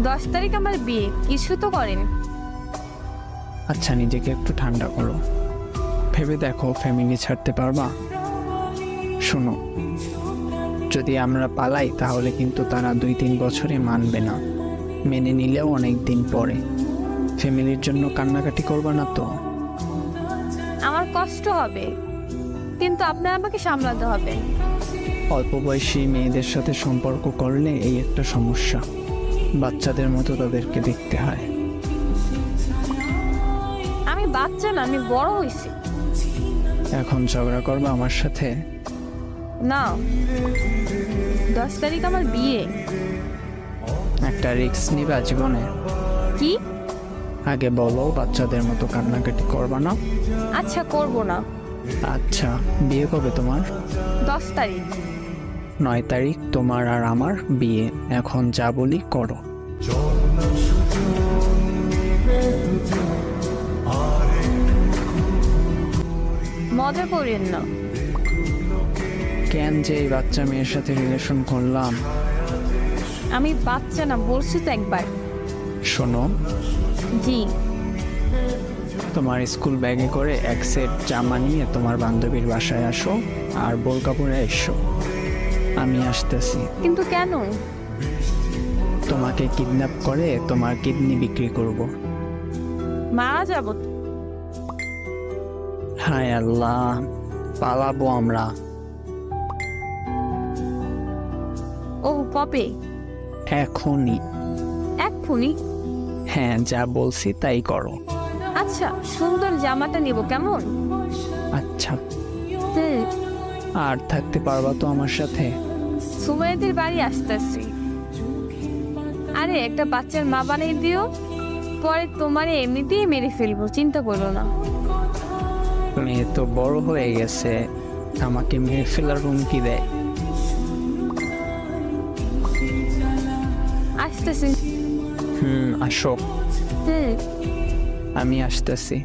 10 তারিখ আমার বিয়ে, কিছু তো করেন। আচ্ছা, নিজেকে একটু ঠান্ডা করো, ভেবে দেখো ফ্যামিলি ছাড়তে পারবা? শোনো, যদি আমরা পালাই তাহলে কিন্তু তারা 2-3 বছরে মানবে না, মেনে নিলেও অনেক দিন পরে। ফ্যামিলির জন্য কান্নাকাটি করবা না তো? আমার কষ্ট হবে, কিন্তু আপনার আমাকে সামলাতে হবে। অল্প বয়সী মেয়েদের সাথে সম্পর্ক করলে এই একটা সমস্যা, বাচ্চাদের মতো তাদেরকে দেখতে হয়। আমি বাচ্চা না, আমি বড় হয়েছি। এখন ঝগড়া করবা আমার সাথে? না, 10 তারিখ আমার বিয়ে। একটা রিস্ক নিবা জীবনে? কি? আগে বলো, বাচ্চাদের মতো কান্নাকাটি করবা না? আচ্ছা, করব না। আচ্ছা, বিয়ে কবে তোমার? 10 তারিখ। 9 তারিখ তোমার আর আমার বিয়ে। এখন যা বলি করো। মজা করেন না। কেন যে এই বাচ্চা মেয়ের সাথে রিলেশন করলাম? আমি বাচ্চা না, বলছি তো একবার। শোনো, জি। তোমার স্কুল ব্যাগে করে এক সেট জামা নিয়ে তোমার বান্ধবীর বাসায় আসো, আর বোরকা পরে এসো। আমি আসতেছি। কিন্তু কেন? তোমাকে কিডন্যাপ করে তোমার কিডনি বিক্রি করব। মারা যাব তো। হায় আল্লাহ, পালাবো আমরা। ও কবে? এখনই। এক্ষুনি? হ্যাঁ, যা বলছি তাই করো। আচ্ছা, সুন্দর জামাটা নিব কেমন? আচ্ছা, হুম। আর থাকতে পারবা তো আমার সাথে? সুমাইয়াদের বাড়ি আসতেছি। আরে একটা বাচ্চার মা বানিয়ে দিও, পরে তোমারে এমনিতেই মেরে ফেলবো, চিন্তা করো না। মেয়ে তো বড় হয়ে গেছে, আমাকে মেরে ফেলার হুমকি দেয়। আসতেছি। আসো। হুম। আমি আসতেছি।